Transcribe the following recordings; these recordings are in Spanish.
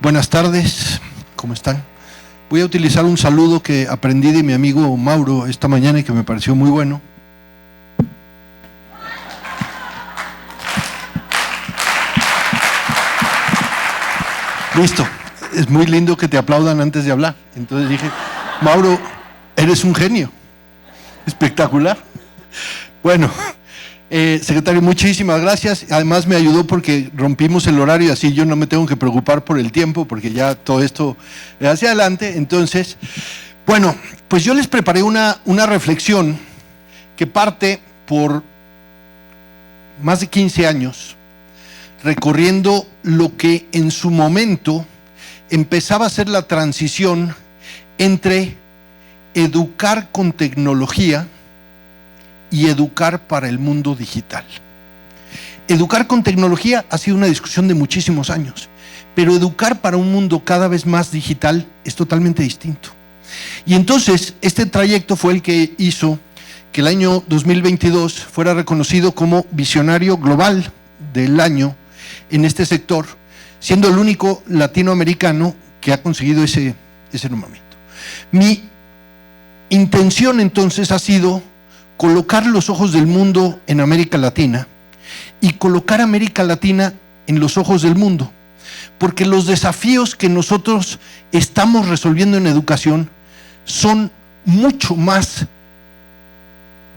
Buenas tardes, ¿cómo están? Voy a utilizar un saludo que aprendí de mi amigo Mauro esta mañana y que me pareció muy bueno. Listo, es muy lindo que te aplaudan antes de hablar. Entonces dije, Mauro, eres un genio, espectacular. Bueno, secretario, muchísimas gracias. Además me ayudó porque rompimos el horario, así yo no me tengo que preocupar por el tiempo, porque ya todo esto es hacia adelante. Entonces, bueno, pues yo les preparé una reflexión que parte por más de 15 años, recorriendo lo que en su momento empezaba a ser la transición entre educar con tecnología y educar para el mundo digital. Educar con tecnología ha sido una discusión de muchísimos años, pero educar para un mundo cada vez más digital es totalmente distinto. Y entonces este trayecto fue el que hizo que el año 2022 fuera reconocido como visionario global del año en este sector, siendo el único latinoamericano que ha conseguido ese nombramiento. Mi intención entonces ha sido colocar los ojos del mundo en América Latina y colocar América Latina en los ojos del mundo, porque los desafíos que nosotros estamos resolviendo en educación son mucho más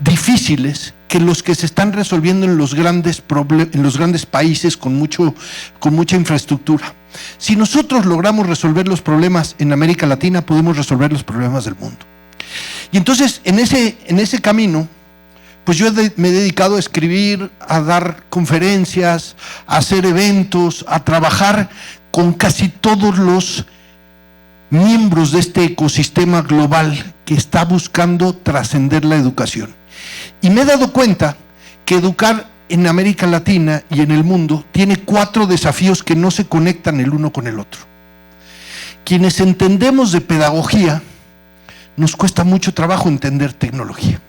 difíciles que los que se están resolviendo en los grandes países con mucha infraestructura. Si nosotros logramos resolver los problemas en América Latina, podemos resolver los problemas del mundo. Y entonces, en ese camino, pues yo me he dedicado a escribir, a dar conferencias, a hacer eventos, a trabajar con casi todos los miembros de este ecosistema global que está buscando trascender la educación. Y me he dado cuenta que educar en América Latina y en el mundo tiene 4 desafíos que no se conectan el uno con el otro. Quienes entendemos de pedagogía, nos cuesta mucho trabajo entender tecnología.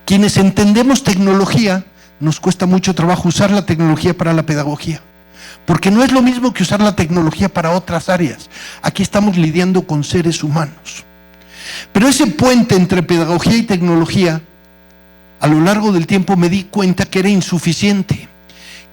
Quienes entendemos tecnología, nos cuesta mucho trabajo usar la tecnología para la pedagogía, porque no es lo mismo que usar la tecnología para otras áreas. Aquí estamos lidiando con seres humanos. Pero ese puente entre pedagogía y tecnología, a lo largo del tiempo me di cuenta que era insuficiente,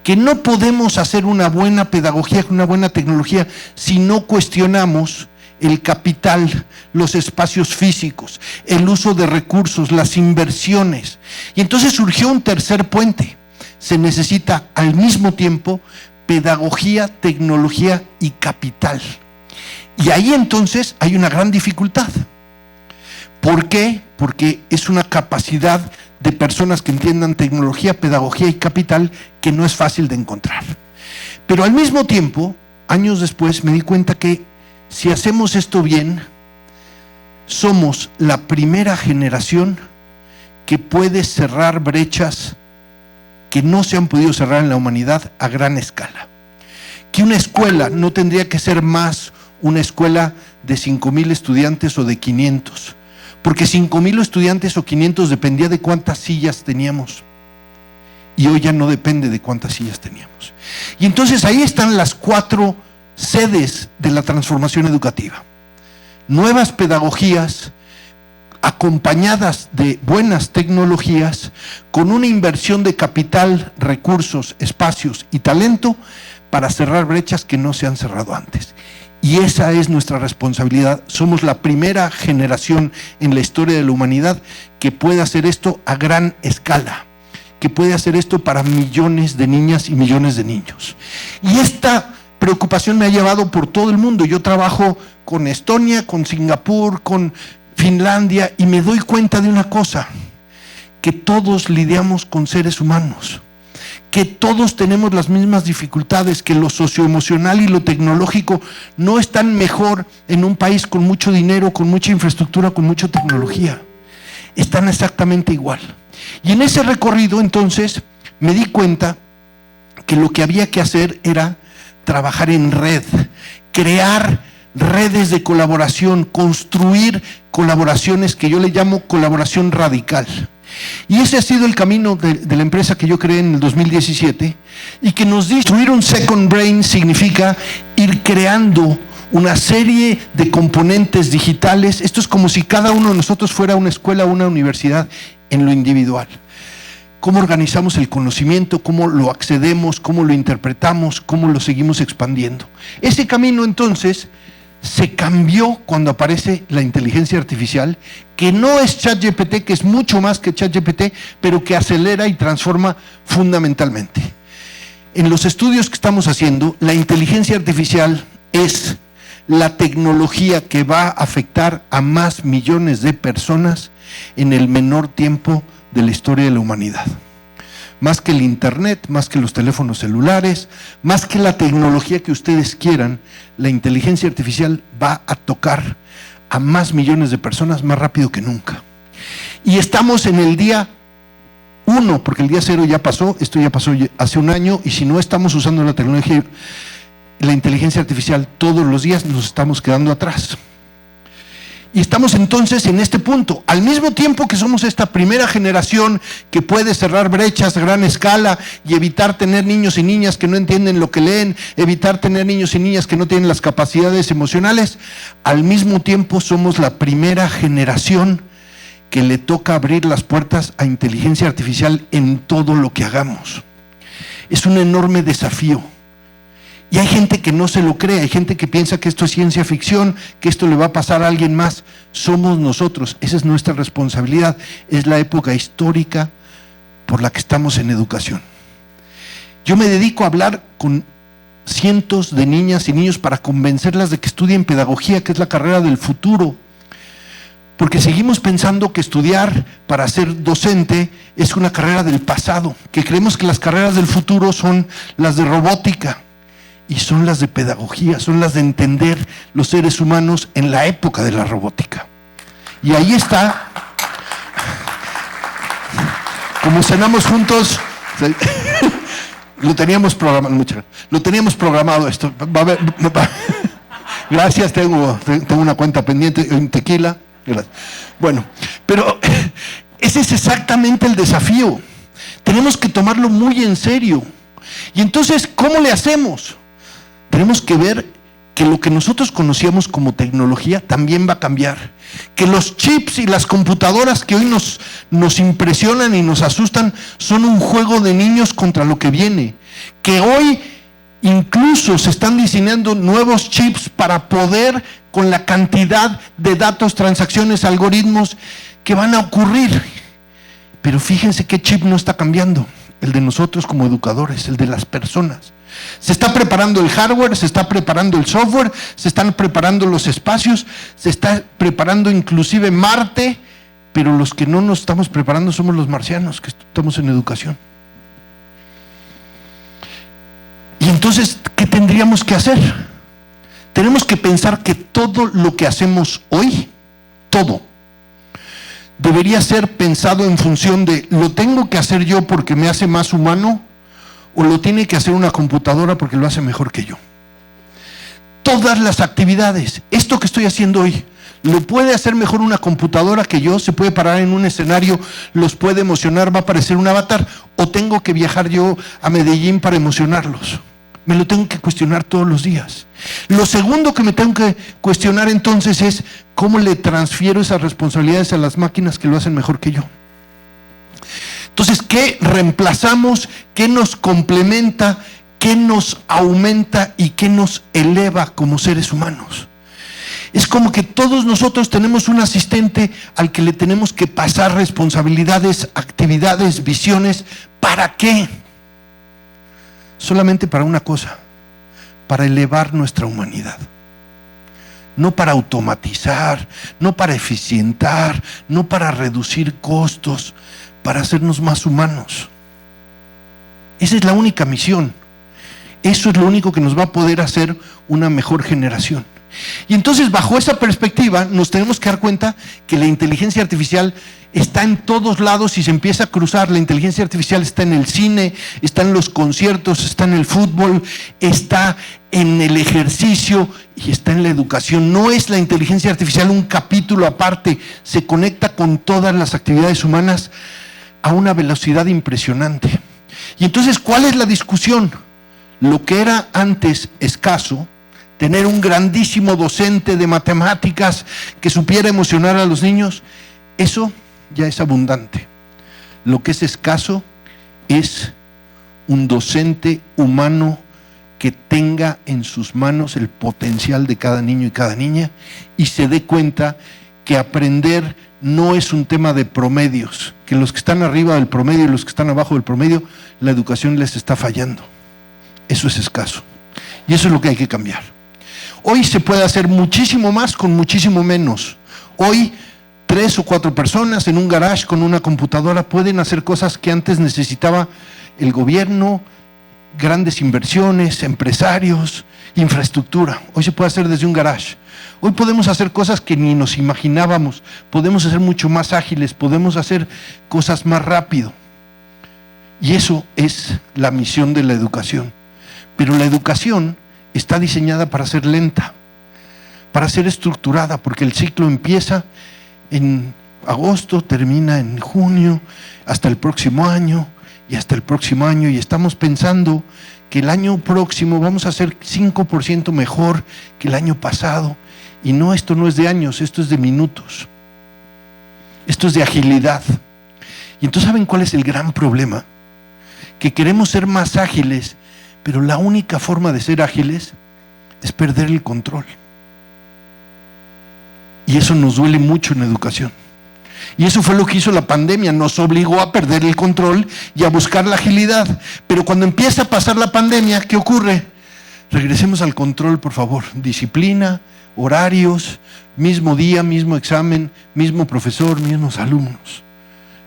que no podemos hacer una buena pedagogía con una buena tecnología si no cuestionamos el capital, los espacios físicos, el uso de recursos, las inversiones. Y entonces surgió un tercer puente. Se necesita al mismo tiempo pedagogía, tecnología y capital. Y ahí entonces hay una gran dificultad. ¿Por qué? Porque es una capacidad de personas que entiendan tecnología, pedagogía y capital que no es fácil de encontrar. Pero al mismo tiempo, años después, me di cuenta que si hacemos esto bien, somos la primera generación que puede cerrar brechas que no se han podido cerrar en la humanidad a gran escala. Que una escuela no tendría que ser más una escuela de 5,000 estudiantes o de 500, porque 5,000 estudiantes o 500 dependía de cuántas sillas teníamos, y hoy ya no depende de cuántas sillas teníamos. Y entonces ahí están las 4 sedes de la transformación educativa. Nuevas pedagogías acompañadas de buenas tecnologías, con una inversión de capital, recursos, espacios y talento para cerrar brechas que no se han cerrado antes. Y esa es nuestra responsabilidad. Somos la primera generación en la historia de la humanidad que puede hacer esto a gran escala, que puede hacer esto para millones de niñas y millones de niños. Y esta preocupación me ha llevado por todo el mundo. Yo trabajo con Estonia, con Singapur, con Finlandia, y me doy cuenta de una cosa: que todos lidiamos con seres humanos, que todos tenemos las mismas dificultades, que lo socioemocional y lo tecnológico no están mejor en un país con mucho dinero, con mucha infraestructura, con mucha tecnología. Están exactamente igual. Y en ese recorrido entonces me di cuenta que lo que había que hacer era trabajar en red, crear redes de colaboración, construir colaboraciones que yo le llamo colaboración radical. Y ese ha sido el camino de la empresa que yo creé en el 2017 y que nos dice, construir un second brain significa ir creando una serie de componentes digitales. Esto es como si cada uno de nosotros fuera una escuela o una universidad en lo individual. Cómo organizamos el conocimiento, cómo lo accedemos, cómo lo interpretamos, cómo lo seguimos expandiendo. Ese camino entonces se cambió cuando aparece la inteligencia artificial, que no es ChatGPT, que es mucho más que ChatGPT, pero que acelera y transforma fundamentalmente. En los estudios que estamos haciendo, la inteligencia artificial es la tecnología que va a afectar a más millones de personas en el menor tiempo de la historia de la humanidad. Más que el internet, más que los teléfonos celulares, más que la tecnología que ustedes quieran, la inteligencia artificial va a tocar a más millones de personas más rápido que nunca. Y estamos en el día 1, porque el día 0 ya pasó, esto ya pasó hace un año, y si no estamos usando la tecnología, la inteligencia artificial todos los días, nos estamos quedando atrás. Y estamos entonces en este punto, al mismo tiempo que somos esta primera generación que puede cerrar brechas a gran escala y evitar tener niños y niñas que no entienden lo que leen, evitar tener niños y niñas que no tienen las capacidades emocionales, al mismo tiempo somos la primera generación que le toca abrir las puertas a inteligencia artificial en todo lo que hagamos. Es un enorme desafío. Y hay gente que no se lo cree, hay gente que piensa que esto es ciencia ficción, que esto le va a pasar a alguien más. Somos nosotros, esa es nuestra responsabilidad, es la época histórica por la que estamos en educación. Yo me dedico a hablar con cientos de niñas y niños para convencerlas de que estudien pedagogía, que es la carrera del futuro. Porque seguimos pensando que estudiar para ser docente es una carrera del pasado, que creemos que las carreras del futuro son las de robótica. Y son las de pedagogía, son las de entender los seres humanos en la época de la robótica. Y ahí está, como cenamos juntos, lo teníamos programado esto. Gracias, tengo una cuenta pendiente en tequila. Gracias. Bueno, pero ese es exactamente el desafío. Tenemos que tomarlo muy en serio. Y entonces, ¿cómo le hacemos? Tenemos que ver que lo que nosotros conocíamos como tecnología también va a cambiar. Que los chips y las computadoras que hoy nos impresionan y nos asustan son un juego de niños contra lo que viene. Que hoy incluso se están diseñando nuevos chips para poder, con la cantidad de datos, transacciones, algoritmos que van a ocurrir. Pero fíjense qué chip no está cambiando. El de nosotros como educadores, el de las personas. Se está preparando el hardware, se está preparando el software, se están preparando los espacios, se está preparando inclusive Marte, pero los que no nos estamos preparando somos los marcianos, que estamos en educación. Y entonces, ¿qué tendríamos que hacer? Tenemos que pensar que todo lo que hacemos hoy, todo, debería ser pensado en función de, ¿lo tengo que hacer yo porque me hace más humano? ¿O lo tiene que hacer una computadora porque lo hace mejor que yo? Todas las actividades, esto que estoy haciendo hoy, lo puede hacer mejor una computadora que yo, se puede parar en un escenario, los puede emocionar, va a aparecer un avatar, o tengo que viajar yo a Medellín para emocionarlos. Me lo tengo que cuestionar todos los días. Lo segundo que me tengo que cuestionar entonces es cómo le transfiero esas responsabilidades a las máquinas que lo hacen mejor que yo. Entonces, ¿qué reemplazamos? ¿Qué nos complementa? ¿Qué nos aumenta? ¿Y qué nos eleva como seres humanos? Es como que todos nosotros tenemos un asistente al que le tenemos que pasar responsabilidades, actividades, visiones. ¿Para qué? Solamente para una cosa, para elevar nuestra humanidad. No para automatizar, no para eficientar, no para reducir costos, para hacernos más humanos. Esa es la única misión. Eso es lo único que nos va a poder hacer una mejor generación. Y entonces, bajo esa perspectiva, nos tenemos que dar cuenta que la inteligencia artificial está en todos lados y se empieza a cruzar. La inteligencia artificial está en el cine, está en los conciertos, está en el fútbol, está en el ejercicio y está en la educación. No es la inteligencia artificial un capítulo aparte, se conecta con todas las actividades humanas a una velocidad impresionante. Y entonces, ¿cuál es la discusión? Lo que era antes escaso, tener un grandísimo docente de matemáticas que supiera emocionar a los niños, eso ya es abundante. Lo que es escaso es un docente humano que tenga en sus manos el potencial de cada niño y cada niña y se dé cuenta que aprender no es un tema de promedios, que los que están arriba del promedio y los que están abajo del promedio, la educación les está fallando. Eso es escaso. Y eso es lo que hay que cambiar. Hoy se puede hacer muchísimo más con muchísimo menos. Hoy 3 o 4 personas en un garage con una computadora pueden hacer cosas que antes necesitaba el gobierno, grandes inversiones, empresarios, infraestructura. Hoy se puede hacer desde un garage. Hoy podemos hacer cosas que ni nos imaginábamos, podemos hacer mucho más ágiles, podemos hacer cosas más rápido. Y eso es la misión de la educación. Pero la educación está diseñada para ser lenta, para ser estructurada, porque el ciclo empieza en agosto, termina en junio, hasta el próximo año, y hasta el próximo año, y estamos pensando que el año próximo vamos a ser 5% mejor que el año pasado. Y no, esto no es de años, esto es de minutos. Esto es de agilidad. Y entonces, ¿saben cuál es el gran problema? Que queremos ser más ágiles, pero la única forma de ser ágiles es perder el control. Y eso nos duele mucho en educación. Y eso fue lo que hizo la pandemia, nos obligó a perder el control y a buscar la agilidad. Pero cuando empieza a pasar la pandemia, ¿qué ocurre? Regresemos al control, por favor. Disciplina, horarios, mismo día, mismo examen, mismo profesor, mismos alumnos.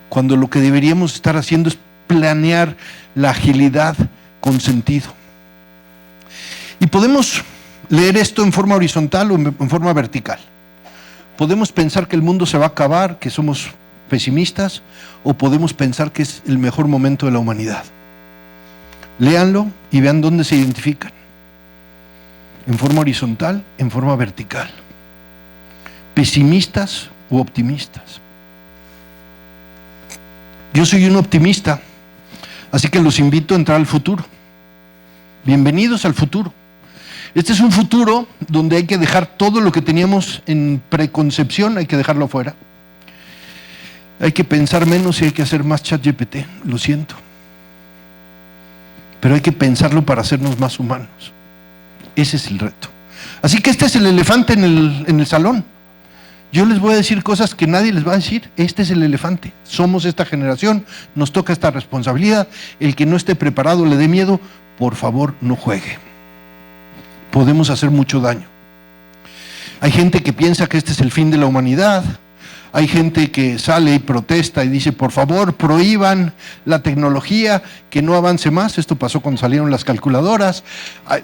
Cuando lo que deberíamos estar haciendo es planear la agilidad con sentido. Y podemos leer esto en forma horizontal o en forma vertical. Podemos pensar que el mundo se va a acabar, que somos pesimistas, o podemos pensar que es el mejor momento de la humanidad. Léanlo y vean dónde se identifican. En forma horizontal, en forma vertical. Pesimistas u optimistas. Yo soy un optimista, así que los invito a entrar al futuro. Bienvenidos al futuro. Este es un futuro donde hay que dejar todo lo que teníamos en preconcepción, hay que dejarlo afuera. Hay que pensar menos y hay que hacer más ChatGPT, lo siento. Pero hay que pensarlo para hacernos más humanos. Ese es el reto. Así que este es el elefante en el salón. Yo les voy a decir cosas que nadie les va a decir. Este es el elefante. Somos esta generación, nos toca esta responsabilidad. El que no esté preparado, le dé miedo, por favor, no juegue. Podemos hacer mucho daño. Hay gente que piensa que este es el fin de la humanidad. Hay gente que sale y protesta y dice, por favor, prohíban la tecnología, que no avance más. Esto pasó cuando salieron las calculadoras.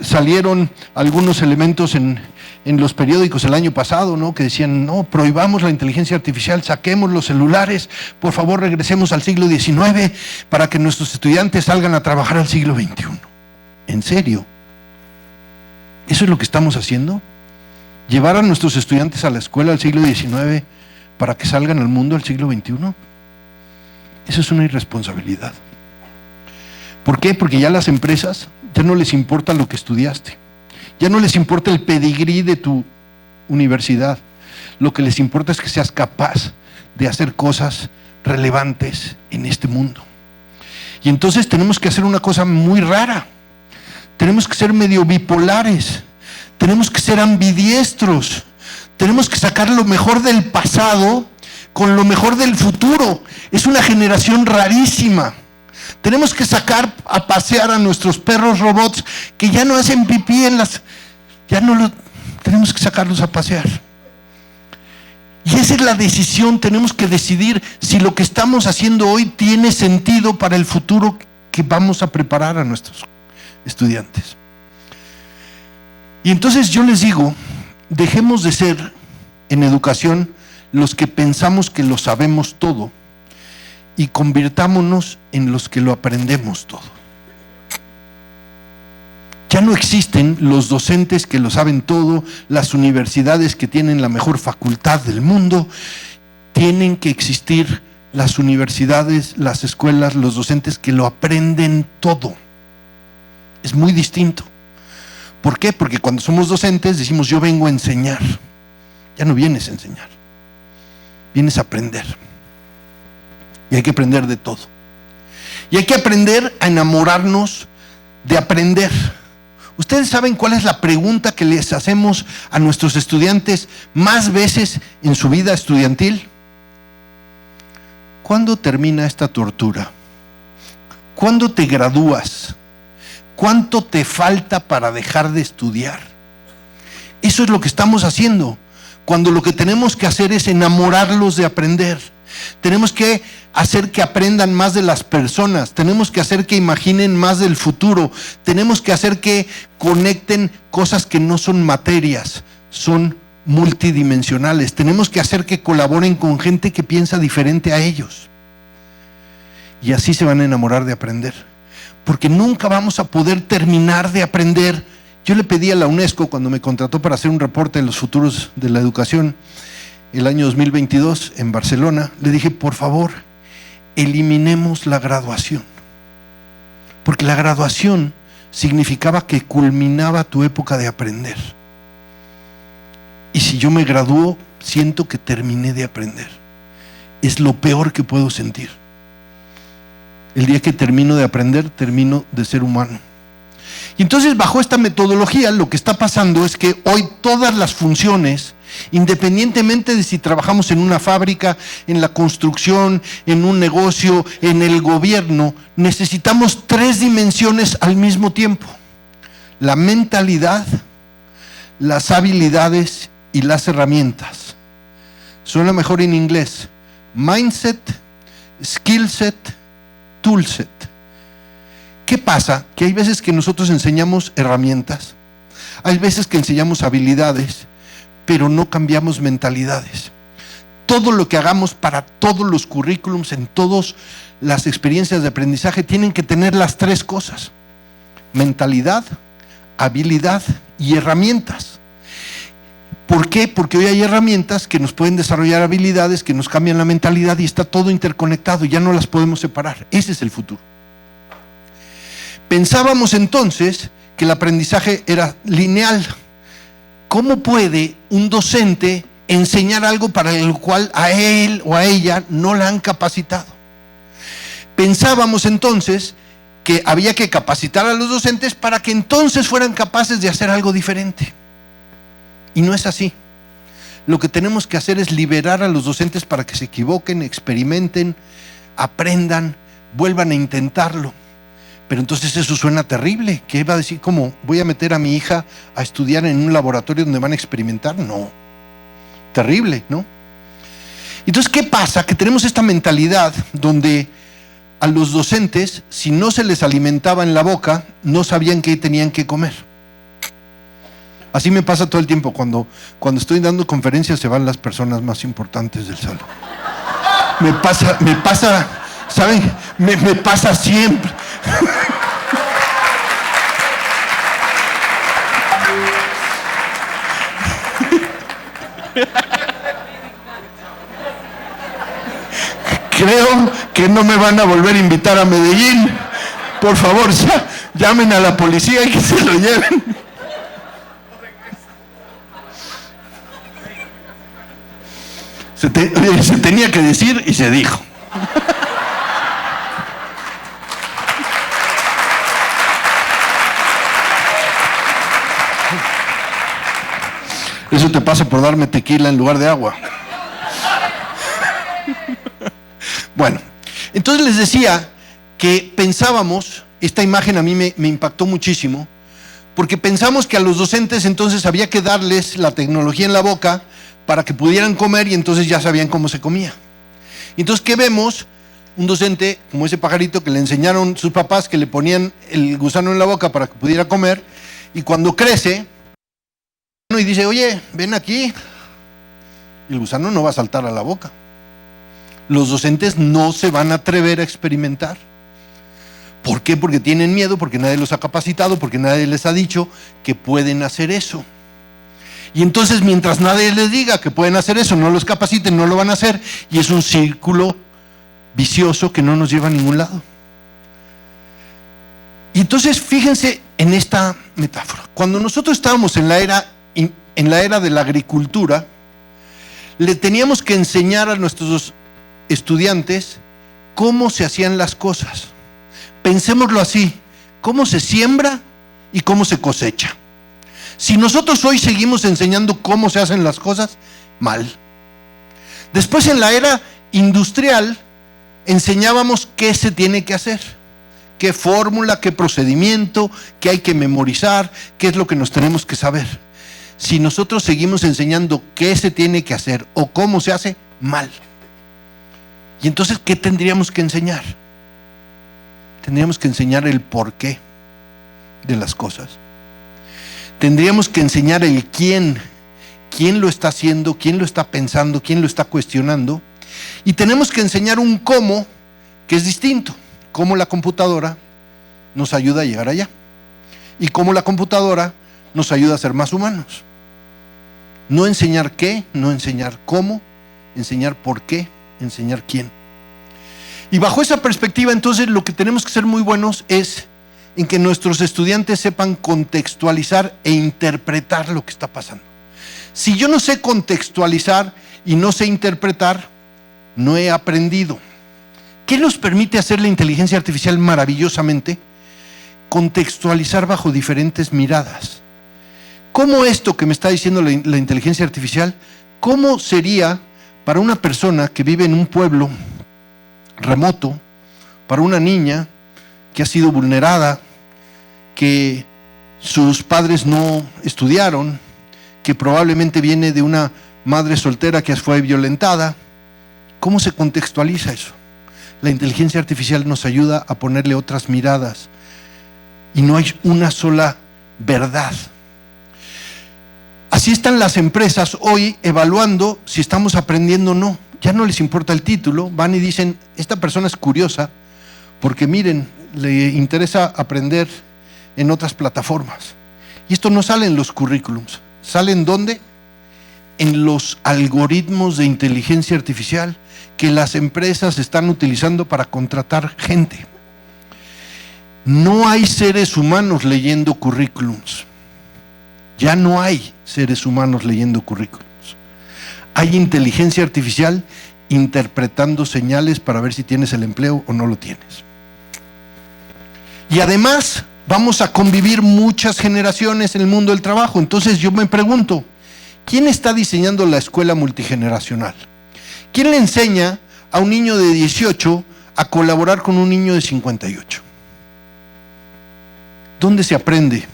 Salieron algunos elementos en los periódicos el año pasado, ¿no? Que decían, no, prohibamos la inteligencia artificial, saquemos los celulares, por favor, regresemos al siglo XIX para que nuestros estudiantes salgan a trabajar al siglo XXI. ¿En serio? ¿Eso es lo que estamos haciendo? ¿Llevar a nuestros estudiantes a la escuela al siglo XIX para que salgan al mundo al siglo XXI? Eso es una irresponsabilidad. ¿Por qué? Porque ya las empresas ya no les importa lo que estudiaste. Ya no les importa el pedigrí de tu universidad. Lo que les importa es que seas capaz de hacer cosas relevantes en este mundo. Y entonces tenemos que hacer una cosa muy rara. Tenemos que ser medio bipolares, tenemos que ser ambidiestros, tenemos que sacar lo mejor del pasado con lo mejor del futuro. Es una generación rarísima. Tenemos que sacar a pasear a nuestros perros robots que ya no hacen pipí tenemos que sacarlos a pasear. Y esa es la decisión. Tenemos que decidir si lo que estamos haciendo hoy tiene sentido para el futuro que vamos a preparar a nuestros estudiantes. Y entonces yo les digo, dejemos de ser en educación los que pensamos que lo sabemos todo y convirtámonos en los que lo aprendemos todo. Ya no existen los docentes que lo saben todo, las universidades que tienen la mejor facultad del mundo. Tienen que existir las universidades, las escuelas, los docentes que lo aprenden todo. Es muy distinto. ¿Por qué? Porque cuando somos docentes decimos yo vengo a enseñar. Ya no vienes a enseñar, vienes a aprender. Y hay que aprender de todo. Y hay que aprender a enamorarnos de aprender. ¿Ustedes saben cuál es la pregunta que les hacemos a nuestros estudiantes más veces en su vida estudiantil? ¿Cuándo termina esta tortura? ¿Cuándo te gradúas? ¿Cuánto te falta para dejar de estudiar? Eso es lo que estamos haciendo, cuando lo que tenemos que hacer es enamorarlos de aprender. Tenemos que hacer que aprendan más de las personas, tenemos que hacer que imaginen más del futuro, tenemos que hacer que conecten cosas que no son materias, son multidimensionales, tenemos que hacer que colaboren con gente que piensa diferente a ellos. Y así se van a enamorar de aprender, porque nunca vamos a poder terminar de aprender. Yo le pedí a la UNESCO, cuando me contrató para hacer un reporte de los futuros de la educación, el año 2022 en Barcelona, le dije, por favor, eliminemos la graduación, porque la graduación significaba que culminaba tu época de aprender. Y si yo me gradúo, siento que terminé de aprender. Es lo peor que puedo sentir. El día que termino de aprender, termino de ser humano. Y entonces, bajo esta metodología, lo que está pasando es que hoy todas las funciones, independientemente de si trabajamos en una fábrica, en la construcción, en un negocio, en el gobierno, necesitamos 3 dimensiones al mismo tiempo: la mentalidad, las habilidades y las herramientas. Suena mejor en inglés: mindset, skill set, tool set. ¿Qué pasa? Que hay veces que nosotros enseñamos herramientas, hay veces que enseñamos habilidades, pero no cambiamos mentalidades. Todo lo que hagamos para todos los currículums, en todas las experiencias de aprendizaje, tienen que tener las 3 cosas: mentalidad, habilidad y herramientas. ¿Por qué? Porque hoy hay herramientas que nos pueden desarrollar habilidades, que nos cambian la mentalidad, y está todo interconectado, ya no las podemos separar. Ese es el futuro. Pensábamos entonces que el aprendizaje era lineal. ¿Cómo puede un docente enseñar algo para el cual a él o a ella no la han capacitado? Pensábamos entonces que había que capacitar a los docentes para que entonces fueran capaces de hacer algo diferente. Y no es así. Lo que tenemos que hacer es liberar a los docentes para que se equivoquen, experimenten, aprendan, vuelvan a intentarlo. Pero entonces eso suena terrible. ¿Qué va a decir? ¿Cómo voy a meter a mi hija a estudiar en un laboratorio donde van a experimentar? No. Terrible, ¿no? Entonces, ¿qué pasa? Que tenemos esta mentalidad donde a los docentes, si no se les alimentaba en la boca, no sabían qué tenían que comer. Así me pasa todo el tiempo. Cuando estoy dando conferencias, se van las personas más importantes del salón. Me pasa, ¿saben? Me pasa siempre. Creo que no me van a volver a invitar a Medellín. Por favor, llamen a la policía y que se lo lleven. Se tenía que decir y se dijo. Eso te pasa por darme tequila en lugar de agua. Bueno, entonces les decía que pensábamos, esta imagen a mí me impactó muchísimo, porque pensamos que a los docentes entonces había que darles la tecnología en la boca para que pudieran comer, y entonces ya sabían cómo se comía. Entonces, ¿qué vemos? Un docente como ese pajarito que le enseñaron sus papás, que le ponían el gusano en la boca para que pudiera comer, y cuando crece y dice, oye, ven aquí, el gusano no va a saltar a la boca. Los docentes no se van a atrever a experimentar. ¿Por qué? Porque tienen miedo, porque nadie los ha capacitado, porque nadie les ha dicho que pueden hacer eso. Y entonces, mientras nadie les diga que pueden hacer eso, no los capaciten, no lo van a hacer, y es un círculo vicioso que no nos lleva a ningún lado. Y entonces fíjense en esta metáfora. Cuando nosotros estábamos en la era de la agricultura, le teníamos que enseñar a nuestros estudiantes cómo se hacían las cosas. Pensémoslo así: cómo se siembra y cómo se cosecha. Si nosotros hoy seguimos enseñando cómo se hacen las cosas, mal. Después, en la era industrial, enseñábamos qué se tiene que hacer, qué fórmula, qué procedimiento, qué hay que memorizar, qué es lo que nos tenemos que saber. Si nosotros seguimos enseñando qué se tiene que hacer o cómo se hace, mal. Y entonces, ¿qué tendríamos que enseñar? Tendríamos que enseñar el porqué de las cosas. Tendríamos que enseñar el quién lo está haciendo, quién lo está pensando, quién lo está cuestionando. Y tenemos que enseñar un cómo que es distinto. Cómo la computadora nos ayuda a llegar allá. Y cómo la computadora nos ayuda a ser más humanos. No enseñar qué, no enseñar cómo, enseñar por qué, enseñar quién. Y bajo esa perspectiva, entonces, lo que tenemos que ser muy buenos es en que nuestros estudiantes sepan contextualizar e interpretar lo que está pasando. Si yo no sé contextualizar y no sé interpretar, no he aprendido. ¿Qué nos permite hacer la inteligencia artificial maravillosamente? Contextualizar bajo diferentes miradas. ¿Cómo esto que me está diciendo la inteligencia artificial, cómo sería para una persona que vive en un pueblo remoto, para una niña que ha sido vulnerada, que sus padres no estudiaron, que probablemente viene de una madre soltera que fue violentada? ¿Cómo se contextualiza eso? La inteligencia artificial nos ayuda a ponerle otras miradas y no hay una sola verdad. Así están las empresas hoy evaluando si estamos aprendiendo o no. Ya no les importa el título, van y dicen: esta persona es curiosa porque miren, le interesa aprender en otras plataformas. Y esto no sale en los currículums. ¿Sale en dónde? En los algoritmos de inteligencia artificial que las empresas están utilizando para contratar gente. No hay seres humanos leyendo currículums. Ya no hay seres humanos leyendo currículums. Hay inteligencia artificial interpretando señales para ver si tienes el empleo o no lo tienes. Y además vamos a convivir muchas generaciones en el mundo del trabajo. Entonces yo me pregunto, ¿quién está diseñando la escuela multigeneracional? ¿Quién le enseña a un niño de 18 a colaborar con un niño de 58? ¿Dónde se aprende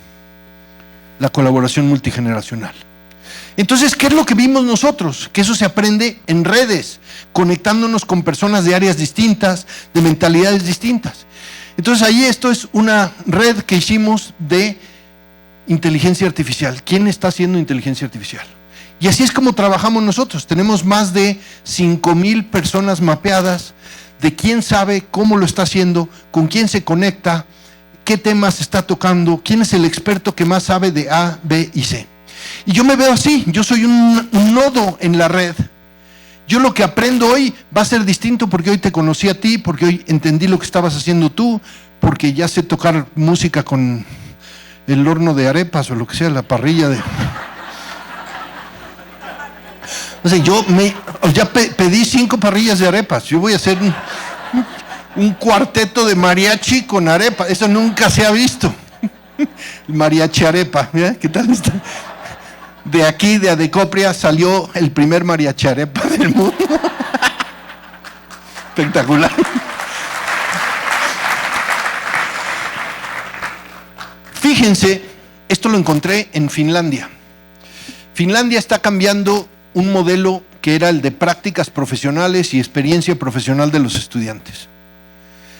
la colaboración multigeneracional? Entonces, ¿qué es lo que vimos nosotros? Que eso se aprende en redes, conectándonos con personas de áreas distintas, de mentalidades distintas. Entonces, ahí esto es una red que hicimos de inteligencia artificial. ¿Quién está haciendo inteligencia artificial? Y así es como trabajamos nosotros. Tenemos más de 5,000 personas mapeadas de quién sabe cómo lo está haciendo, con quién se conecta, qué temas está tocando, quién es el experto que más sabe de A, B y C. Y yo me veo así, yo soy un nodo en la red. Yo lo que aprendo hoy va a ser distinto porque hoy te conocí a ti, porque hoy entendí lo que estabas haciendo tú, porque ya sé tocar música con el horno de arepas o lo que sea, la parrilla de... O sea, yo ya pedí 5 parrillas de arepas. Yo voy a hacer un cuarteto de mariachi con arepa. Eso nunca se ha visto. Mariachi arepa. ¿Mira? ¿Qué tal está? De aquí, de Adecopria, salió el primer mariachi arepa del mundo. Espectacular. Fíjense, esto lo encontré en Finlandia. Finlandia está cambiando un modelo que era el de prácticas profesionales y experiencia profesional de los estudiantes.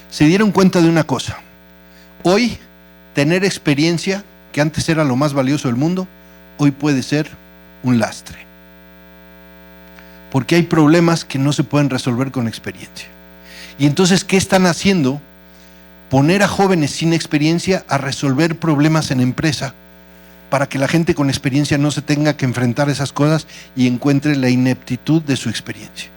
Se dieron cuenta de una cosa: hoy, tener experiencia, que antes era lo más valioso del mundo, hoy puede ser un lastre. Porque hay problemas que no se pueden resolver con experiencia. Y entonces, ¿qué están haciendo? Poner a jóvenes sin experiencia a resolver problemas en empresa, para que la gente con experiencia no se tenga que enfrentar a esas cosas y encuentre la ineptitud de su experiencia.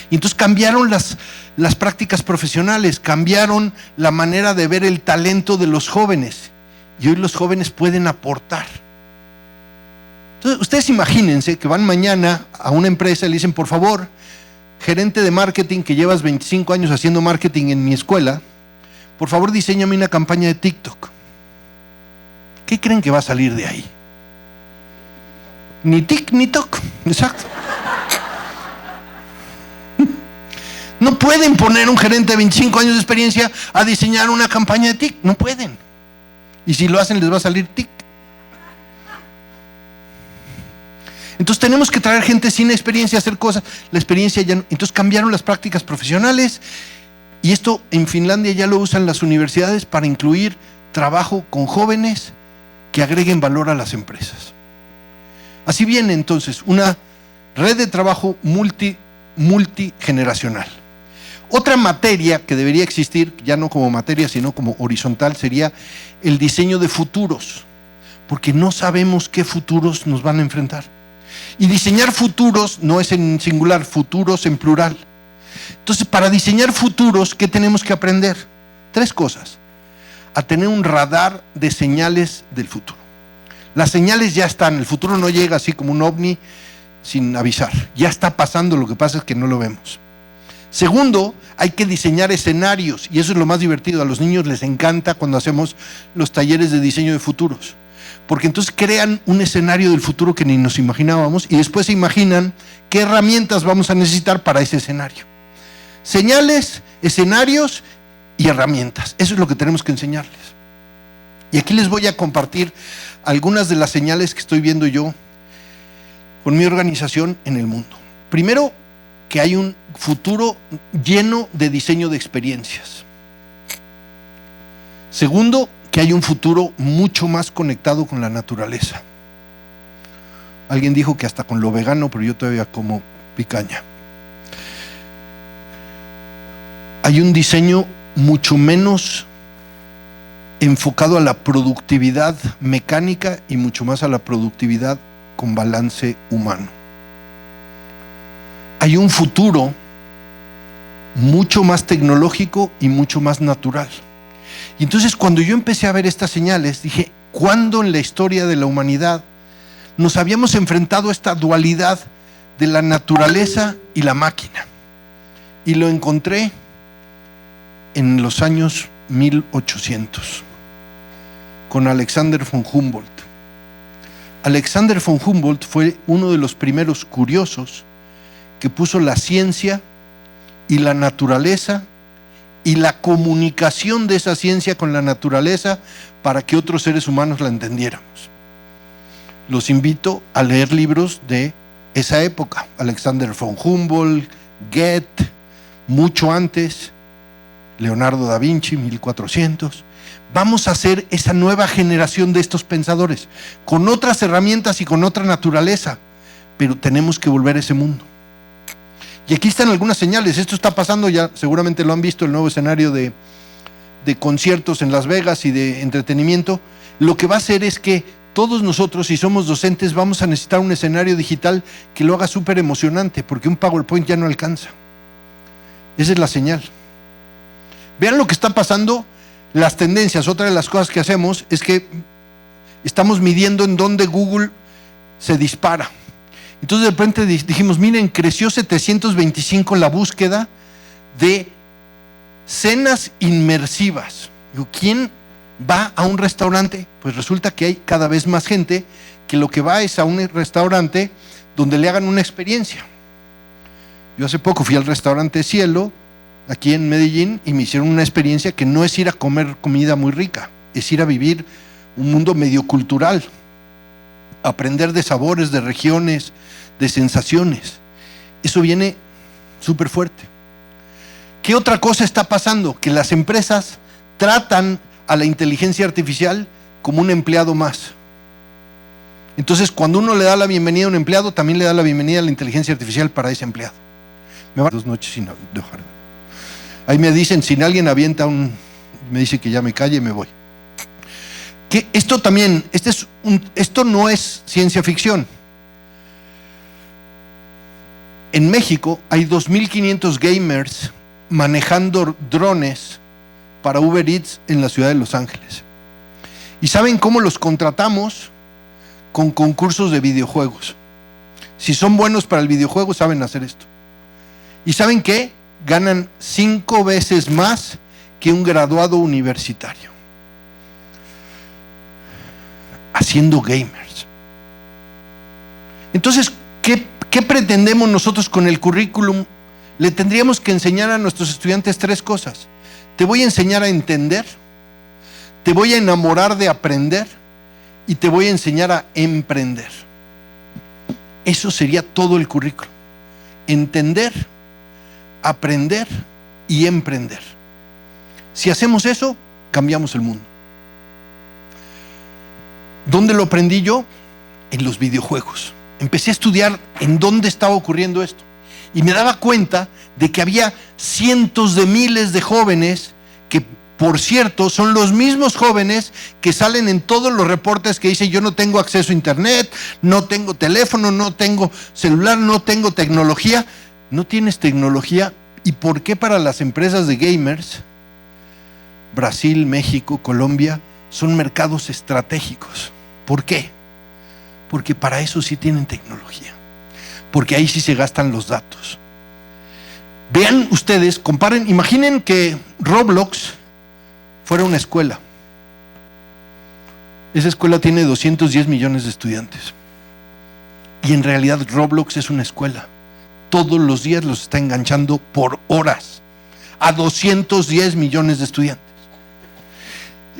Y entonces cambiaron las prácticas profesionales, cambiaron la manera de ver el talento de los jóvenes. Y hoy los jóvenes pueden aportar. Entonces, ustedes imagínense que van mañana a una empresa y le dicen, por favor, gerente de marketing, que llevas 25 años haciendo marketing en mi escuela, por favor diséñame una campaña de TikTok. ¿Qué creen que va a salir de ahí? Ni tic ni toc, exacto. No pueden poner un gerente de 25 años de experiencia a diseñar una campaña de TIC, no pueden. Y si lo hacen les va a salir TIC. Entonces tenemos que traer gente sin experiencia a hacer cosas. La experiencia ya no. Entonces cambiaron las prácticas profesionales y esto en Finlandia ya lo usan las universidades para incluir trabajo con jóvenes que agreguen valor a las empresas. Así viene entonces una red de trabajo multigeneracional. Otra materia que debería existir, ya no como materia sino como horizontal, sería el diseño de futuros, porque no sabemos qué futuros nos van a enfrentar. Y diseñar futuros no es en singular, futuros en plural. Entonces, para diseñar futuros, ¿qué tenemos que aprender? 3 cosas. A tener un radar de señales del futuro. Las señales ya están, el futuro no llega así como un ovni sin avisar. Ya está pasando, lo que pasa es que no lo vemos. Segundo, hay que diseñar escenarios, y eso es lo más divertido. A los niños les encanta cuando hacemos los talleres de diseño de futuros, porque entonces crean un escenario del futuro que ni nos imaginábamos y después se imaginan qué herramientas vamos a necesitar para ese escenario. Señales, escenarios y herramientas. Eso es lo que tenemos que enseñarles. Y aquí les voy a compartir algunas de las señales que estoy viendo yo con mi organización en el mundo. Primero, que hay un futuro lleno de diseño de experiencias. Segundo, que hay un futuro mucho más conectado con la naturaleza. Alguien dijo que hasta con lo vegano, pero yo todavía como picaña. Hay un diseño mucho menos enfocado a la productividad mecánica y mucho más a la productividad con balance humano. Hay un futuro mucho más tecnológico y mucho más natural. Y entonces cuando yo empecé a ver estas señales, dije, ¿cuándo en la historia de la humanidad nos habíamos enfrentado a esta dualidad de la naturaleza y la máquina? Y lo encontré en los años 1800 con Alexander von Humboldt. Alexander von Humboldt fue uno de los primeros curiosos que puso la ciencia y la naturaleza y la comunicación de esa ciencia con la naturaleza para que otros seres humanos la entendiéramos. Los invito a leer libros de esa época, Alexander von Humboldt, Goethe, mucho antes, Leonardo da Vinci, 1400. Vamos a hacer esa nueva generación de estos pensadores, con otras herramientas y con otra naturaleza, pero tenemos que volver a ese mundo. Y aquí están algunas señales. Esto está pasando, ya seguramente lo han visto, el nuevo escenario de conciertos en Las Vegas y de entretenimiento. Lo que va a hacer es que todos nosotros, si somos docentes, vamos a necesitar un escenario digital que lo haga súper emocionante, porque un PowerPoint ya no alcanza. Esa es la señal. Vean lo que está pasando, las tendencias. Otra de las cosas que hacemos es que estamos midiendo en dónde Google se dispara. Entonces de repente dijimos, miren, creció 725 la búsqueda de cenas inmersivas. Digo, ¿quién va a un restaurante? Pues resulta que hay cada vez más gente que lo que va es a un restaurante donde le hagan una experiencia. Yo hace poco fui al restaurante Cielo, aquí en Medellín, y me hicieron una experiencia que no es ir a comer comida muy rica, es ir a vivir un mundo medio cultural, aprender de sabores, de regiones, de sensaciones. Eso viene súper fuerte. ¿Qué otra cosa está pasando? Que las empresas tratan a la inteligencia artificial como un empleado más. Entonces, cuando uno le da la bienvenida a un empleado, también le da la bienvenida a la inteligencia artificial para ese empleado. Me va 2 noches sin dejar. Ahí me dicen, si alguien avienta me dice que ya me calle, me voy. Que esto también, esto no es ciencia ficción. En México hay 2.500 gamers manejando drones para Uber Eats en la ciudad de Los Ángeles. ¿Y saben cómo los contratamos? Con concursos de videojuegos. Si son buenos para el videojuego, saben hacer esto. ¿Y saben qué? Ganan 5 veces más que un graduado universitario haciendo gamers. Entonces, ¿qué pretendemos nosotros con el currículum? Le tendríamos que enseñar a nuestros estudiantes 3 cosas. Te voy a enseñar a entender, te voy a enamorar de aprender y te voy a enseñar a emprender. Eso sería todo el currículum. Entender, aprender y emprender. Si hacemos eso, cambiamos el mundo. ¿Dónde lo aprendí yo? En los videojuegos. Empecé a estudiar en dónde estaba ocurriendo esto. Y me daba cuenta de que había cientos de miles de jóvenes que, por cierto, son los mismos jóvenes que salen en todos los reportes que dicen: yo no tengo acceso a internet, no tengo teléfono, no tengo celular, no tengo tecnología. No tienes tecnología. ¿Y por qué para las empresas de gamers, Brasil, México, Colombia, son mercados estratégicos? ¿Por qué? Porque para eso sí tienen tecnología. Porque ahí sí se gastan los datos. Vean ustedes, comparen, imaginen que Roblox fuera una escuela. Esa escuela tiene 210 millones de estudiantes. Y en realidad Roblox es una escuela. Todos los días los está enganchando por horas a 210 millones de estudiantes.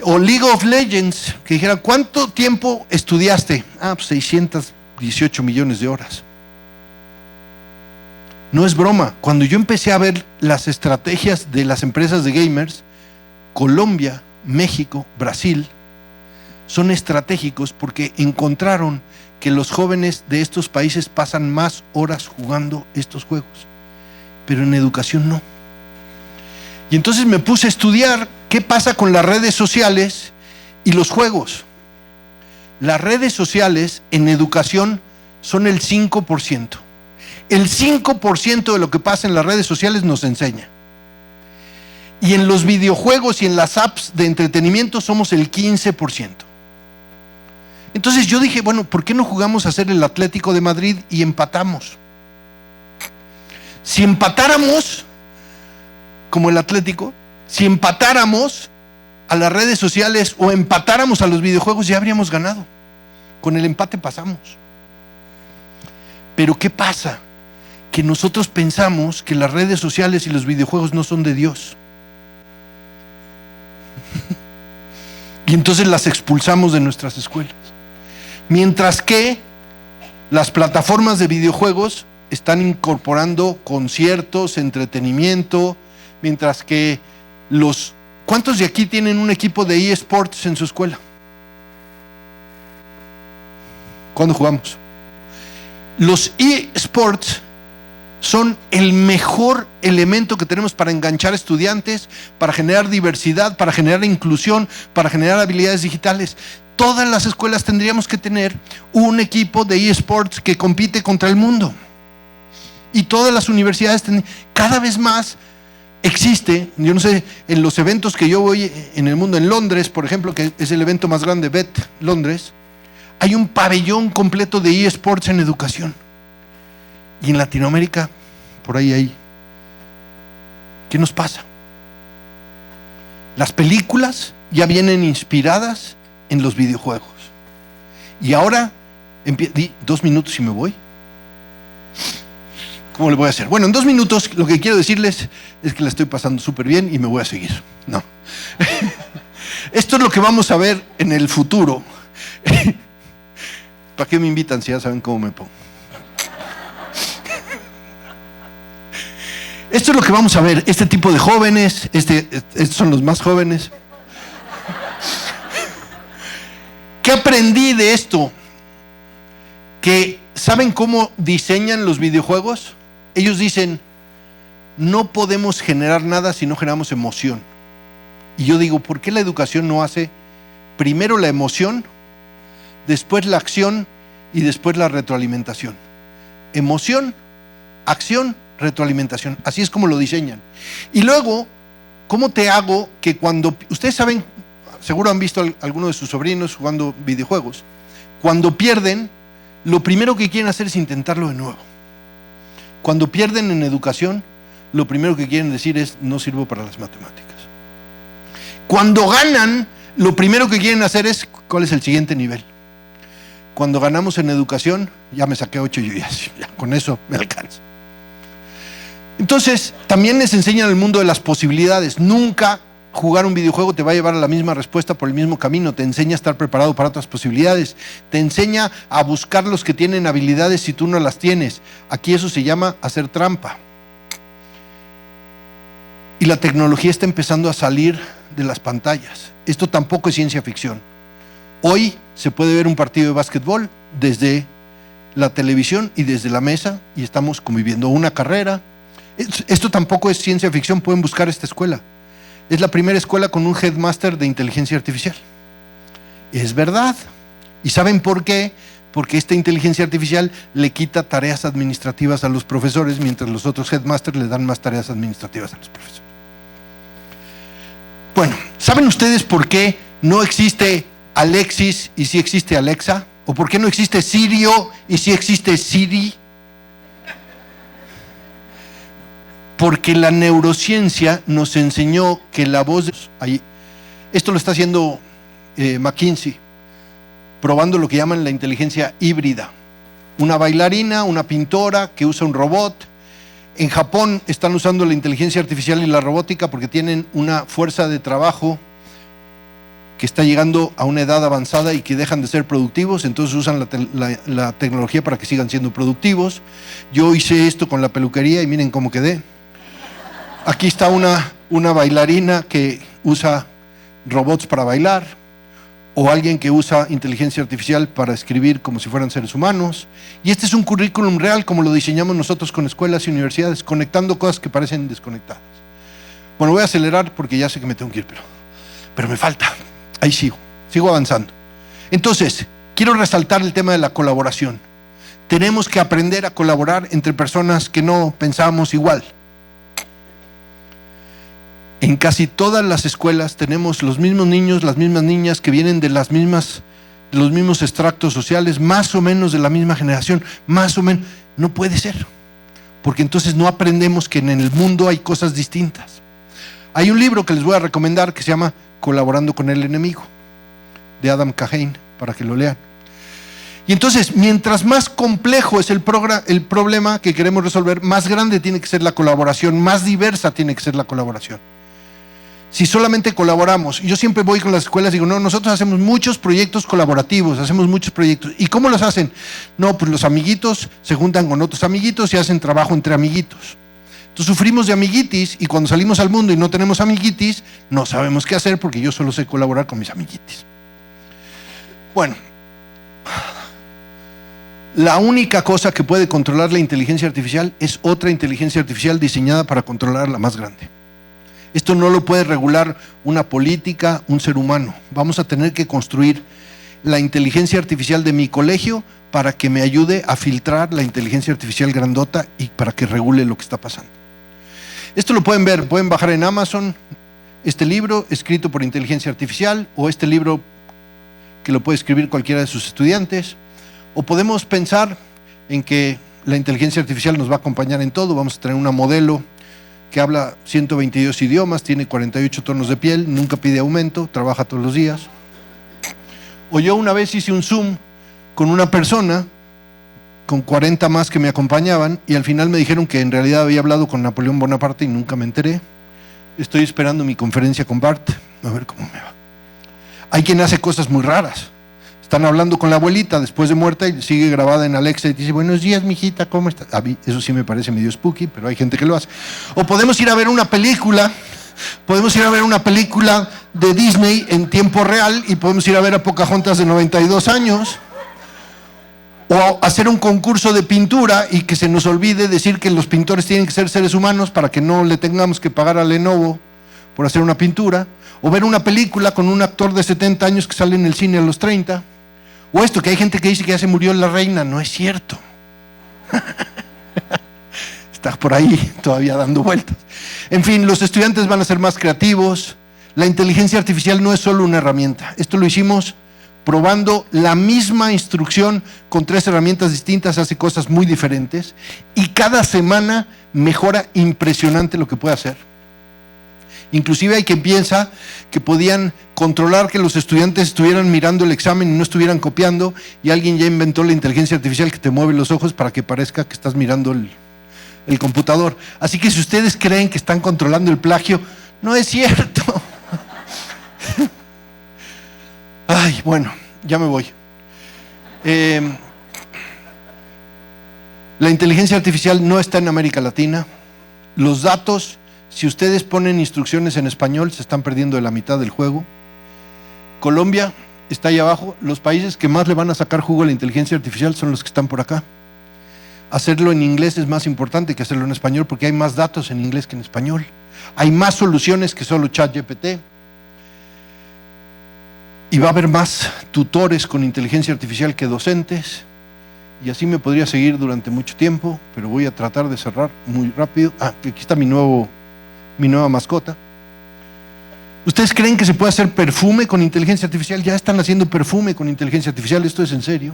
O League of Legends, que dijera: ¿cuánto tiempo estudiaste? Pues 618 millones de horas. No es broma. Cuando yo empecé a ver las estrategias de las empresas de gamers, Colombia, México, Brasil, son estratégicos porque encontraron que los jóvenes de estos países pasan más horas jugando estos juegos, pero en educación no. Y entonces me puse a estudiar qué pasa con las redes sociales y los juegos. Las redes sociales en educación son el 5%. El 5% de lo que pasa en las redes sociales nos enseña. Y en los videojuegos y en las apps de entretenimiento somos el 15%. Entonces yo dije: bueno, ¿por qué no jugamos a ser el Atlético de Madrid y empatamos? Si empatáramos como el Atlético, si empatáramos a las redes sociales o empatáramos a los videojuegos, ya habríamos ganado. Con el empate pasamos. Pero ¿qué pasa? Que nosotros pensamos que las redes sociales y los videojuegos no son de Dios. Y entonces las expulsamos de nuestras escuelas. Mientras que las plataformas de videojuegos están incorporando conciertos, entretenimiento, mientras que ¿cuántos de aquí tienen un equipo de eSports en su escuela? ¿Cuándo jugamos? Los eSports son el mejor elemento que tenemos para enganchar estudiantes, para generar diversidad, para generar inclusión, para generar habilidades digitales. Todas las escuelas tendríamos que tener un equipo de eSports que compite contra el mundo. Y todas las universidades, cada vez más existe, yo no sé, en los eventos que yo voy en el mundo, en Londres, por ejemplo, que es el evento más grande, BET Londres, hay un pabellón completo de eSports en educación. Y en Latinoamérica, por ahí hay. ¿Qué nos pasa? Las películas ya vienen inspiradas en los videojuegos. Y ahora, 2 minutos y me voy. ¿Cómo le voy a hacer? Bueno, en 2 minutos lo que quiero decirles es que la estoy pasando súper bien y me voy a seguir. No. Esto es lo que vamos a ver en el futuro. ¿Para qué me invitan si ya saben cómo me pongo? Esto es lo que vamos a ver, este tipo de jóvenes, estos son los más jóvenes. ¿Qué aprendí de esto? Que ¿saben cómo diseñan los videojuegos? Ellos dicen: no podemos generar nada si no generamos emoción. Y yo digo: ¿por qué la educación no hace primero la emoción, después la acción y después la retroalimentación? Emoción, acción, retroalimentación. Así es como lo diseñan. Y luego, ¿cómo te hago que cuando... Ustedes saben, seguro han visto a alguno de sus sobrinos jugando videojuegos. Cuando pierden, lo primero que quieren hacer es intentarlo de nuevo. Cuando pierden en educación, lo primero que quieren decir es: no sirvo para las matemáticas. Cuando ganan, lo primero que quieren hacer es: ¿cuál es el siguiente nivel? Cuando ganamos en educación, ya me saqué 8 y ya con eso me alcanza. Entonces, también les enseñan el mundo de las posibilidades. Nunca jugar un videojuego te va a llevar a la misma respuesta por el mismo camino. Te enseña a estar preparado para otras posibilidades. Te enseña a buscar los que tienen habilidades si tú no las tienes. Aquí eso se llama hacer trampa. Y la tecnología está empezando a salir de las pantallas. Esto tampoco es ciencia ficción. Hoy se puede ver un partido de básquetbol desde la televisión y desde la mesa, y estamos conviviendo una carrera. Esto tampoco es ciencia ficción. Pueden buscar esta escuela. Es la primera escuela con un headmaster de inteligencia artificial. Es verdad. ¿Y saben por qué? Porque esta inteligencia artificial le quita tareas administrativas a los profesores, mientras los otros headmasters le dan más tareas administrativas a los profesores. Bueno, ¿saben ustedes por qué no existe Alexis y sí existe Alexa? ¿O por qué no existe Sirio y sí existe Siri? Porque la neurociencia nos enseñó que la voz... Esto lo está haciendo McKinsey, probando lo que llaman la inteligencia híbrida. Una bailarina, una pintora que usa un robot. En Japón están usando la inteligencia artificial y la robótica porque tienen una fuerza de trabajo que está llegando a una edad avanzada y que dejan de ser productivos, entonces usan la tecnología para que sigan siendo productivos. Yo hice esto con la peluquería y miren cómo quedé. Aquí está una bailarina que usa robots para bailar, o alguien que usa inteligencia artificial para escribir como si fueran seres humanos. Y este es un currículum real como lo diseñamos nosotros con escuelas y universidades, conectando cosas que parecen desconectadas. Bueno, voy a acelerar porque ya sé que me tengo que ir, pero me falta. Ahí sigo avanzando. Entonces, quiero resaltar el tema de la colaboración. Tenemos que aprender a colaborar entre personas que no pensamos igual. En casi todas las escuelas tenemos los mismos niños, las mismas niñas que vienen de los mismos extractos sociales, más o menos de la misma generación, más o menos. No puede ser, porque entonces no aprendemos que en el mundo hay cosas distintas. Hay un libro que les voy a recomendar que se llama Colaborando con el enemigo, de Adam Kahane, para que lo lean. Y entonces, mientras más complejo es el problema que queremos resolver, más grande tiene que ser la colaboración, más diversa tiene que ser la colaboración. Si solamente colaboramos, yo siempre voy con las escuelas y digo: no, nosotros hacemos muchos proyectos colaborativos, hacemos muchos proyectos. ¿Y cómo los hacen? No, pues los amiguitos se juntan con otros amiguitos y hacen trabajo entre amiguitos. Entonces sufrimos de amiguitis, y cuando salimos al mundo y no tenemos amiguitis, no sabemos qué hacer porque yo solo sé colaborar con mis amiguitis. Bueno, la única cosa que puede controlar la inteligencia artificial es otra inteligencia artificial diseñada para controlar la más grande. Esto no lo puede regular una política, un ser humano. Vamos a tener que construir la inteligencia artificial de mi colegio para que me ayude a filtrar la inteligencia artificial grandota y para que regule lo que está pasando. Esto lo pueden ver, pueden bajar en Amazon este libro escrito por inteligencia artificial, o este libro que lo puede escribir cualquiera de sus estudiantes. O podemos pensar en que la inteligencia artificial nos va a acompañar en todo. Vamos a tener una modelo que habla 122 idiomas, tiene 48 tonos de piel, nunca pide aumento, trabaja todos los días. O yo una vez hice un Zoom con una persona, con 40 más que me acompañaban, y al final me dijeron que en realidad había hablado con Napoleón Bonaparte y nunca me enteré. Estoy esperando mi conferencia con Bart, a ver cómo me va. Hay quien hace cosas muy raras. Están hablando con la abuelita después de muerta y sigue grabada en Alexa y dice: buenos días, mijita, ¿cómo estás? A mí eso sí me parece medio spooky, pero hay gente que lo hace. O podemos ir a ver una película de Disney en tiempo real, y podemos ir a ver a Pocahontas de 92 años. O hacer un concurso de pintura y que se nos olvide decir que los pintores tienen que ser seres humanos para que no le tengamos que pagar a Lenovo por hacer una pintura. O ver una película con un actor de 70 años que sale en el cine a los 30. O esto, que hay gente que dice que ya se murió la reina. No es cierto. está por ahí todavía dando vueltas. En fin, los estudiantes van a ser más creativos. La inteligencia artificial no es solo una herramienta. Esto lo hicimos probando la misma instrucción con 3 herramientas distintas, hace cosas muy diferentes y cada semana mejora impresionante lo que puede hacer. Inclusive hay quien piensa que podían controlar que los estudiantes estuvieran mirando el examen y no estuvieran copiando, y alguien ya inventó la inteligencia artificial que te mueve los ojos para que parezca que estás mirando el computador. Así que si ustedes creen que están controlando el plagio, no es cierto. Ay, bueno, ya me voy. La inteligencia artificial no está en América Latina. Los datos, si ustedes ponen instrucciones en español, se están perdiendo de la mitad del juego. Colombia está ahí abajo. Los países que más le van a sacar jugo a la inteligencia artificial son los que están por acá. Hacerlo en inglés es más importante que hacerlo en español porque hay más datos en inglés que en español. Hay más soluciones que solo ChatGPT. Y va a haber más tutores con inteligencia artificial que docentes. Y así me podría seguir durante mucho tiempo, pero voy a tratar de cerrar muy rápido. Aquí está mi nueva mascota. ¿Ustedes creen que se puede hacer perfume con inteligencia artificial? Ya están haciendo perfume con inteligencia artificial, esto es en serio.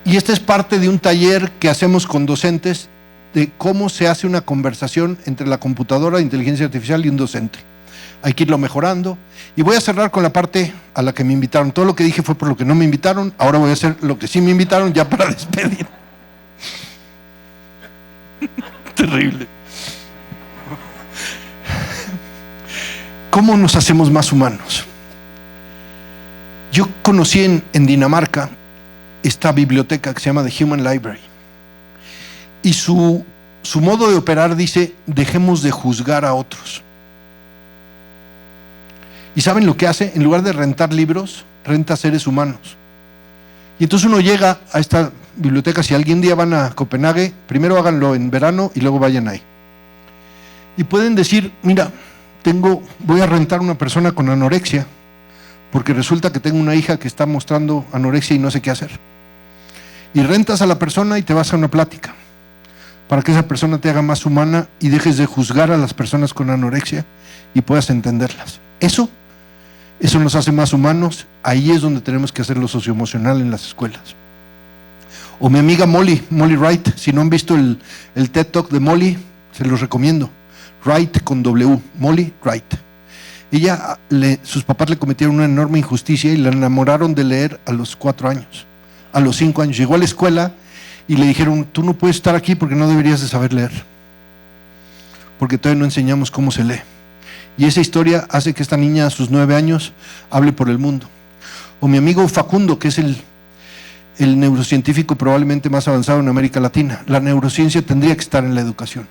Y esta es parte de un taller que hacemos con docentes de cómo se hace una conversación entre la computadora de inteligencia artificial y un docente. Hay que irlo mejorando. Y voy a cerrar con la parte a la que me invitaron. Todo lo que dije fue por lo que no me invitaron. Ahora voy a hacer lo que sí me invitaron ya para despedir. Terrible. ¿Cómo nos hacemos más humanos? Yo conocí en Dinamarca esta biblioteca que se llama The Human Library. Y su modo de operar dice: dejemos de juzgar a otros. ¿Y saben lo que hace? En lugar de rentar libros, renta seres humanos. Y entonces uno llega a esta biblioteca. Si algún día van a Copenhague, primero háganlo en verano y luego vayan ahí. Y pueden decir: mira, voy a rentar una persona con anorexia, porque resulta que tengo una hija que está mostrando anorexia y no sé qué hacer. Y rentas a la persona y te vas a una plática, para que esa persona te haga más humana y dejes de juzgar a las personas con anorexia y puedas entenderlas. Eso nos hace más humanos. Ahí es donde tenemos que hacer lo socioemocional en las escuelas. O mi amiga Molly Wright. Si no han visto el TED Talk de Molly, se los recomiendo. Wright con W, Molly Wright. Ella, sus papás le cometieron una enorme injusticia y la enamoraron de leer a los 4 años. A los 5 años llegó a la escuela y le dijeron: tú no puedes estar aquí porque no deberías de saber leer, porque todavía no enseñamos cómo se lee. Y esa historia hace que esta niña a sus 9 años hable por el mundo. O mi amigo Facundo, que es el neurocientífico probablemente más avanzado en América Latina. La neurociencia tendría que estar en la educación.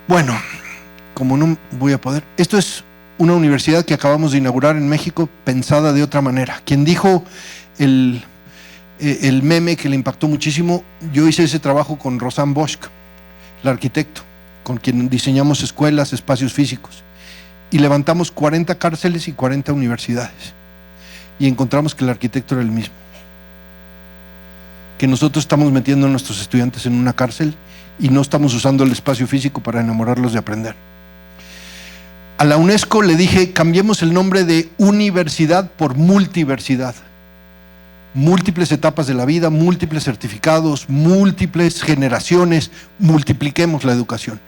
Bueno, como no voy a poder. Esto es una universidad que acabamos de inaugurar en México, pensada de otra manera. Quien dijo el meme que le impactó muchísimo, yo hice ese trabajo con Rosanne Bosch, la arquitecto, con quien diseñamos escuelas, espacios físicos, y levantamos 40 cárceles y 40 universidades, y encontramos que el arquitecto era el mismo, que nosotros estamos metiendo a nuestros estudiantes en una cárcel y no estamos usando el espacio físico para enamorarlos de aprender. A la UNESCO le dije: cambiemos el nombre de universidad por multiversidad. Múltiples etapas de la vida, múltiples certificados, múltiples generaciones, multipliquemos la educación.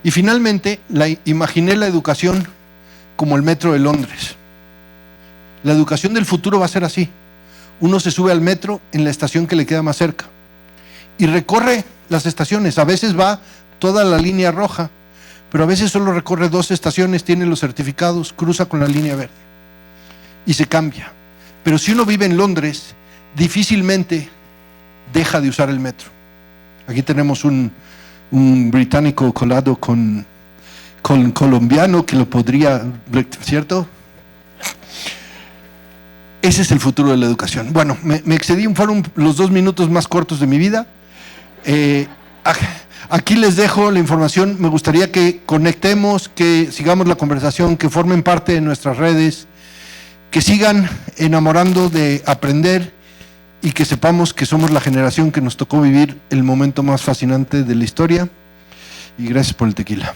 Y finalmente imaginé la educación como el metro de Londres. La educación del futuro va a ser así. Uno se sube al metro en la estación que le queda más cerca y recorre las estaciones. A veces va toda la línea roja, pero a veces solo recorre 2 estaciones, tiene los certificados, cruza con la línea verde y se cambia. Pero si uno vive en Londres, difícilmente deja de usar el metro. Aquí tenemos un británico colado con colombiano que lo podría, ¿cierto? Ese es el futuro de la educación. Bueno, me excedí, fueron los 2 minutos más cortos de mi vida. Aquí les dejo la información. Me gustaría que conectemos, que sigamos la conversación, que formen parte de nuestras redes, que sigan enamorando de aprender y que sepamos que somos la generación que nos tocó vivir el momento más fascinante de la historia. Y gracias por el tequila.